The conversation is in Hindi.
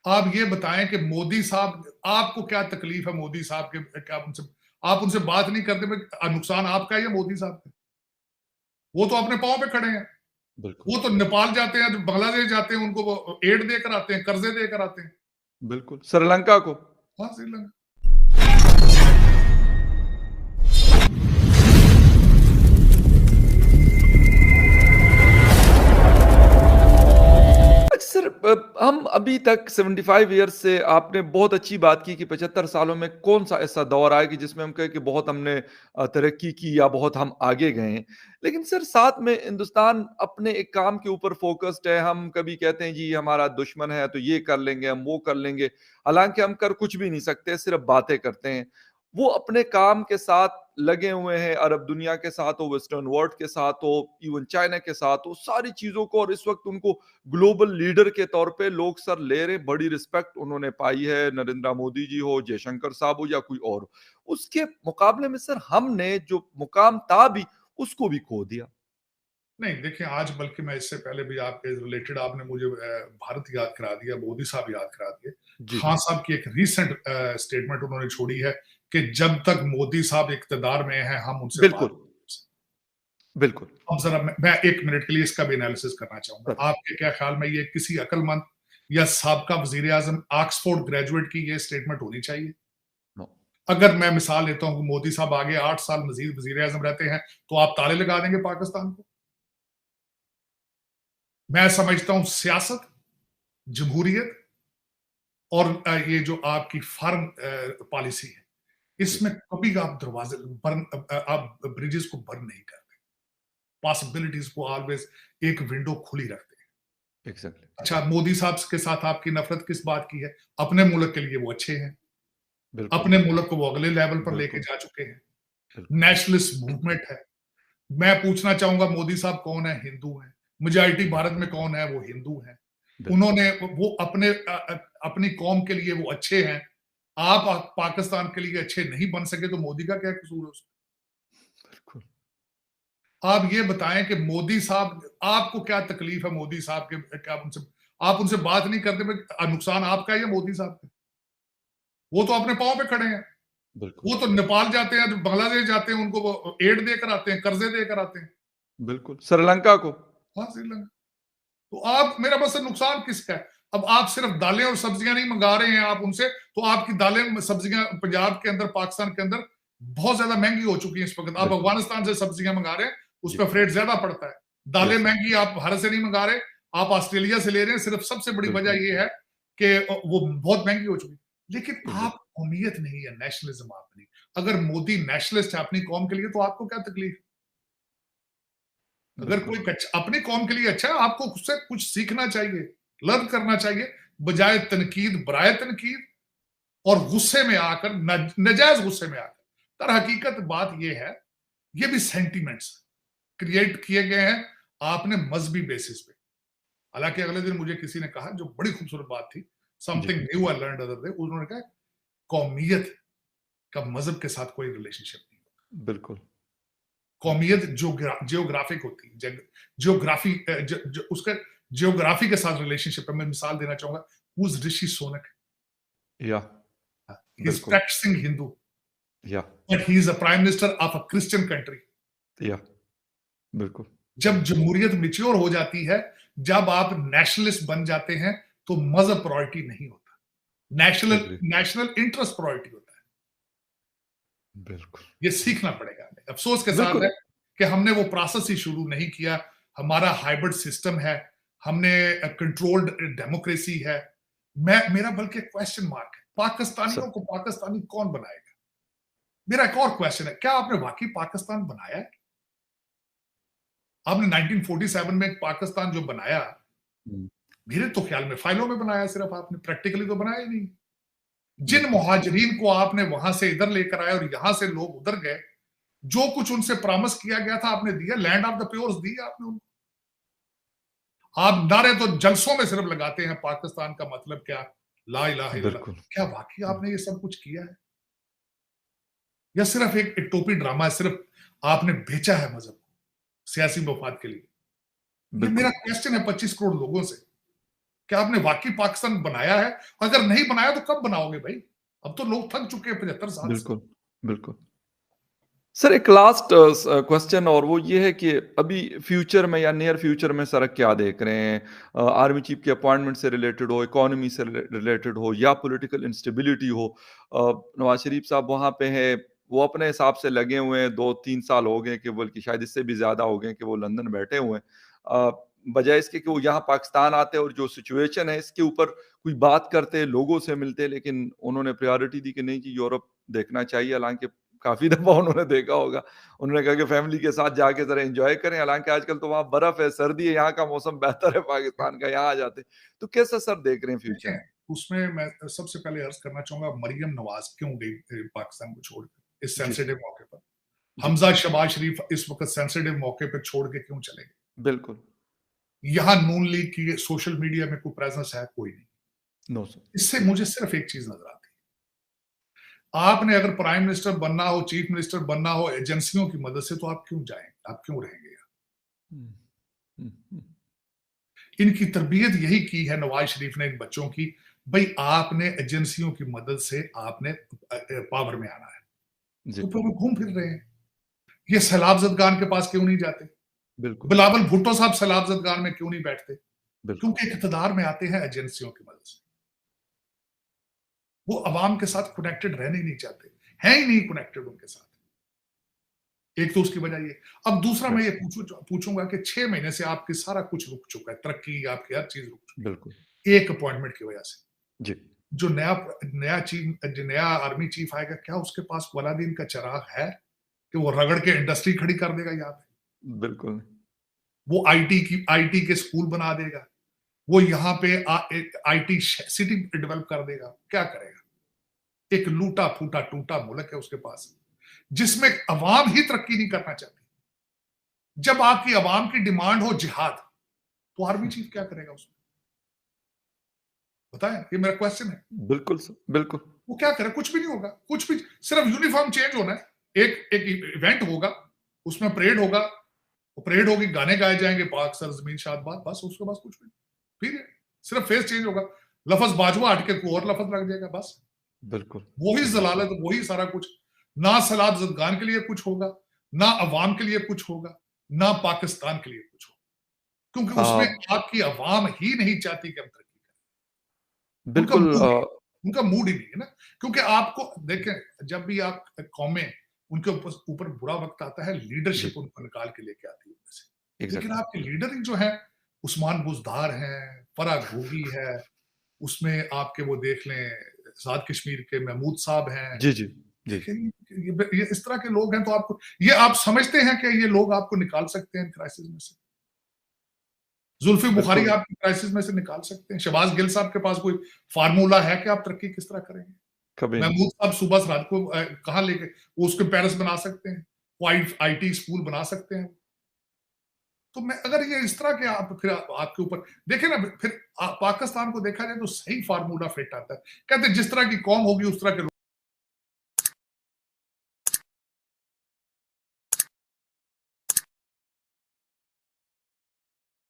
आप ये बताएं कि मोदी साहब, आपको क्या तकलीफ है मोदी साहब के, क्या आप उनसे बात नहीं करते? नुकसान आपका है या मोदी साहब का? वो तो अपने पाँव पे खड़े हैं। बिल्कुल, वो तो नेपाल जाते हैं, बांग्लादेश जाते हैं, उनको वो एड देकर आते हैं, कर्जे देकर आते हैं। बिल्कुल। श्रीलंका को हाँ, श्रीलंका। अच्छा सर, हम अभी तक 75 ईयर्स से आपने बहुत अच्छी बात की कि 75 सालों में कौन-सा ऐसा दौर आया कि जिसमें हम कहें कि बहुत हमने तरक्की की या बहुत हम आगे गए हैं। लेकिन सर साथ में हिंदुस्तान अपने एक काम के ऊपर फ़ोकस्ड है। हम कभी कहते हैं जी हमारा दुश्मन है तो ये कर लेंगे, हम वो कर लेंगे। हालाँकि हम कर कुछ भी नहीं सकते, सिर्फ़ बातें करते हैं। वो अपने काम के साथ लगे हुए हैं, अरब दुनिया के साथ हो, वेस्टर्न वर्ल्ड के साथ हो, इवन चाइना के साथ हो, सारी चीज़ों को, और इस वक़्त उनको ग्लोबल लीडर के तौर पे लोग सर ले रहे, बड़ी रिस्पेक्ट उन्होंने पाई है, नरेंद्र मोदी जी हो, जयशंकर साहब हो या कोई और हो। उसके मुकाबले में सर हमने जो मुकाम था भी, उसको भी खो दिया। नहीं, देखिए आज बल्कि मैं इससे पहले भी आपके रिलेटेड आपने मुझे भारत याद करा दिया, मोदी साहब याद करा दिए। जी, खान साहब की एक रीसेंट स्टेटमेंट उन्होंने छोड़ी है कि जब तक मोदी साहब इक़्तिदार में हैं, हम उनसे बात बिल्कुल, नहीं कर सकते। बिल्कुल। अब ज़रा मैं 1 मिनट के लिए इसका भी एनालिसिस करना चाहूँगा। सर, आपके क्या ख़्याल में ये किसी अक्लमंद या साबका वज़ीर-ए-आज़म ऑक्सफोर्ड ग्रेजुएट की ये स्टेटमेंट होनी चाहिए? नो, अगर मैं मिसाल लेता हूँ कि मोदी साहब आगे 8 साल मज़ीद वज़ीर-ए-आज़म रहते हैं, तो आप ताले लगा देंगे पाकिस्तान को? मैं समझता हूँ सियासत, जमहूरियत और ये जो आपकी फॉरेन पॉलिसी है, जी, इसमें कभी आप दरवाजे बर्न आप ब्रिजेस को बर्न नहीं करते। पॉसिबिलिटीज को ऑलवेज एक विंडो खुली रखते हैं। एग्ज़ैक्टली, अच्छा, मोदी साहब के साथ आपकी नफरत किस बात की है? अपने मुल्क के लिए वो अच्छे हैं। बिल्कुल, अपने मुल्क को वो अगले लेवल पर लेके बिल्कुल, जा चुके हैं। बिल्कुल, नेशनलिस्ट मूवमेंट है। मैं पूछना चाहूंगा मोदी साहब कौन है? हिंदू हैं। मेजॉरिटी भारत में कौन है? वो हिंदू हैं। बिल्कुल, उन्होंने वो अपनी कौम के लिए वो अच्छे हैं। आप पाकिस्तान के लिए अच्छे नहीं बन सके तो मोदी का क्या कसूर है उसमें? बिल्कुल, आप ये बताएं कि मोदी साहब, आपको क्या तकलीफ है मोदी साहब के, क्या आप उनसे बात नहीं करते? नुकसान आपका है या मोदी साहब का? वो तो अपने पाँव पे खड़े हैं। बिल्कुल, वो तो नेपाल जाते हैं, बांग्लादेश जाते हैं, उनको वो एड देकर आते हैं, कर्जे देकर आते हैं। बिल्कुल। श्रीलंका को हाँ, श्रीलंका। तो आप, मेरा बस नुकसान किसका है? अब आप सिर्फ दालें और सब्जियां नहीं मंगा रहे हैं आप उनसे, तो आपकी दालें सब्जियां पंजाब के अंदर, पाकिस्तान के अंदर बहुत ज्यादा महंगी हो चुकी है इस वक्त। आप बिल्कुल, अफगानिस्तान से सब्जियां मंगा रहे हैं, उस जी, पर फ्रेट ज्यादा पड़ता है। दालें यस सर, महंगी आप भारत से नहीं मंगा रहे, आप ऑस्ट्रेलिया से ले रहे हैं। सिर्फ सबसे बड़ी बिल्कुल, वजह यह है कि वो बहुत महंगी हो चुकी है। लेकिन आप एग्ज़ैक्ट कौमियत नहीं है, नेशनलिज्म आप नहीं। अगर मोदी नेशनलिस्ट है अपनी कौम के लिए, तो आपको क्या तकलीफ? अगर बिल्कुल, कोई अपनी कौम के लिए अच्छा है, आपको उससे कुछ सीखना चाहिए, लर्न करना चाहिए, बजाय तनकीद बराए तनकीद और गुस्से में आकर, नजायज गुस्से में आकर। तर हकीकत बात यह है, ये भी सेंटिमेंट्स क्रिएट किए गए हैं आपने मजहबी बेसिस पे। हालांकि अगले दिन मुझे किसी ने कहा, जो बड़ी खूबसूरत बात थी, जी, something new I learned other day, उन्होंने कहा कौमियत का मजहब के साथ कोई रिलेशनशिप नहीं होता। बिल्कुल, कौमियत जियोग्राफिक होती है, जियोग्राफी उसका जियोग्राफी के साथ रिलेशनशिप है। मैं मिसाल देना चाहूंगा, ऋषि सोनक, या ही इज बिल्कुल, प्रैक्टिसिंग हिंदू, या but he is a prime minister of a Christian country. या बिल्कुल, जब जमहूरियत मिच्योर हो जाती है, जब आप नेशनलिस्ट बन जाते हैं, तो मजहब प्रायोरिटी नहीं होता, national agree, national interest priority होता है। बिल्कुल, ये सीखना पड़ेगा हमें। अफसोस के साथ है बिल्कुल, कि हमने वो प्रोसेस ही शुरू नहीं किया। हमारा हाइब्रिड सिस्टम है, हमने कंट्रोल्ड डेमोक्रेसी है। मेरा बल्कि क्वेश्चन मार्क है, पाकिस्तानियों सर को पाकिस्तानी कौन बनाएगा? मेरा एक और क्वेश्चन है, क्या आपने वाकई पाकिस्तान बनाया है? आपने 1947 में पाकिस्तान जो बनाया, हुँ, मेरे तो ख्याल में फाइलों में बनाया सिर्फ आपने, प्रैक्टिकली तो बनाया ही नहीं। जिन बिल्कुल, मुहाजिरीन को आपने वहां से इधर लेकर आए और यहां से लोग उधर गए, जो कुछ उनसे प्रॉमिस किया गया था आपने दिया, लैंड ऑफ द प्योर्स दिया आपने उनको। आप नारे तो जलसों में सिर्फ लगाते हैं, पाकिस्तान का मतलब क्या, ला इलाहा इल्लल्लाह। बिल्कुल, क्या वाकई आपने ये सब कुछ किया है, या सिर्फ एक टोपी ड्रामा है, सिर्फ आपने बेचा है मजहब को सियासी मफाद के लिए? ये मेरा बिल्कुल, क्वेश्चन है 25 करोड़ लोगों से। क्या आपने वाकई पाकिस्तान बनाया है? अगर नहीं बनाया तो कब बनाओगे भाई? अब तो लोग थक चुके हैं 75 साल से। बिल्कुल, बिल्कुल। सर एक लास्ट क्वेश्चन और वो ये है कि अभी फ्यूचर में या नियर फ्यूचर में सर क्या देख रहे हैं? आर्मी चीफ के अपॉइंटमेंट से रिलेटेड हो, इकोनॉमी से रिलेटेड हो या पॉलिटिकल इंस्टेबिलिटी हो। नवाज शरीफ साहब वहाँ पे हैं, वो अपने हिसाब से लगे हुए हैं, 2-3 साल हो गए कि बल्कि शायद इससे भी ज़्यादा हो गए कि वो लंदन बैठे हुए हैं। बजाय इसके कि वो यहाँ पाकिस्तान आते और जो सिचुएशन है इसके ऊपर कोई बात करते, लोगों से मिलते, लेकिन उन्होंने प्रायोरिटी दी कि नहीं जी यूरोप देखना चाहिए। हालाँकि काफ़ी दफ़ा उन्होंने देखा होगा। उन्होंने कहा कि फैमिली के साथ जाके ज़रा एन्जॉय करें, हालाँकि आजकल तो वहाँ बर्फ़ है, सर्दी है, यहाँ का मौसम बेहतर है पाकिस्तान का, यहाँ आ जाते। तो कैसा सर देख रहे हैं फ्यूचर? देखें, उसमें मैं सबसे पहले अर्ज़ करना चाहूँगा मरियम नवाज़ क्यों गई पाकिस्तान को छोड़ के इस जी, सेंसिटिव मौके पर? जी, हमज़ा शहबाज शरीफ इस वक़्त सेंसिटिव मौके पे छोड़ के क्यों चले गए? बिल्कुल। यहाँ नून लीग की सोशल मीडिया में कोई प्रेज़ेंस है? कोई नहीं। No sir. इससे जी, मुझे सिर्फ़ एक चीज़ नज़र आती है। आपने अगर प्राइम मिनिस्टर बनना हो, चीफ मिनिस्टर बनना हो एजेंसियों की मदद से तो आप क्यों जाएँ? आप क्यों रहेंगे यहाँ? हुँ, हुँ, हुँ। इनकी तरबियत यही की है नवाज शरीफ ने इन बच्चों की, भई आपने एजेंसियों की मदद से आपने पावर में आना है। जी, तो फिर वो घूम फिर रहे हैं। ये सैलाब ज़दगान के पास क्यों नहीं जाते? बिल्कुल, बिलावल भुट्टो साहब सैलाब ज़दगान में क्यों नहीं बैठते? बिल्कुल। क्योंकि इक़्तिदार में आते हैं एजेंसियों की मदद से। वो अवाम के साथ कनेक्टेड रहना ही नहीं चाहते, हैं ही नहीं कनेक्टेड उनके साथ। एक तो उसकी वजह ये। अब दूसरा मैं ये राइट, पूछूँगा कि 6 महीने से आपकी सारा कुछ रुक चुका है, तरक्की आपकी हर चीज़ रुक चुकी बिल्कुल। है। एक अपॉइंटमेंट की वजह से। जी, जो नया आर्मी चीफ आएगा, क्या उसके पास वो अलादीन का चिराग है कि वो रगड़ के इंडस्ट्री खड़ी कर देगा यहाँ पे? बिल्कुल। वो आईटी के स्कूल बना देगा। वो यहाँ पे एक आईटी सिटी डेवलप कर देगा। क्या करेगा? एक लूटा-फूटा टूटा मुल्क है उसके पास, जिसमें अवाम ही तरक्की नहीं करना चाहती। जब आपकी अवाम की डिमांड हो जिहाद, तो आर्मी चीफ क्या करेगा उसमें? बताएं, ये मेरा क्वेश्चन है। बिल्कुल सर, बिल्कुल। वो क्या करे? कुछ भी नहीं होगा। कुछ भी, सिर्फ यूनिफॉर्म चेंज होना है। एक एक इवेंट होगा, उसमें परेड होगा, परेड होगी, गाने गाए जाएंगे, पाक सरजमीन शादबाद, बस उसके बाद कुछ भी नहीं। फिर सिर्फ फेस चेंज होगा, लफज बाजवा हट के कोई और लफज लग जाएगा, बस बिल्कुल, वही बिल्कुल। जलालत, वही सारा कुछ। ना सलाब जदगान के लिए कुछ होगा, ना अवाम के लिए कुछ होगा, ना पाकिस्तान के लिए कुछ होगा, क्योंकि उसमें अ, आपकी अवाम ही नहीं चाहती कि हम तरक्की करें। उनका बिल्कुल मूड उनका मूड ही नहीं है ना। क्योंकि आपको देखें, जब भी आप कौमें उनके ऊपर ऊपर बुरा वक्त आता है, जी, लीडरशिप उनको निकाल के लेके आती है उनमें से। लेकिन एग्ज़ैक्टली। आपके लीडर ही जो है, उस्मान बुज़दार हैं, फराह घोगी है, उसमें आपके वो देख लें, आज़ाद कश्मीर के महमूद साहब हैं। जी, जी, जी। देखिए, ये इस तरह के लोग हैं, तो आपको ये आप समझते हैं कि ये लोग आपको निकाल सकते हैं क्राइसिस में से? जुल्फी बुखारी बिल्कुल, आपको क्राइसिस में से निकाल सकते हैं? शहबाज गिल साहब के पास कोई फार्मूला है कि आप तरक्की किस तरह करेंगे? कभी नहीं। महमूद साहब सुबह से रात को कहाँ लेके, वो उसके पेरिस बना सकते हैं, वो आईटी स्कूल बना सकते हैं। तो मैं अगर ये इस तरह के फिर आपके ऊपर देखें ना, फिर पाकिस्तान को देखा जाए तो सही फार्मूला फिट आता है। कहते हैं जिस तरह की कौम होगी उस तरह के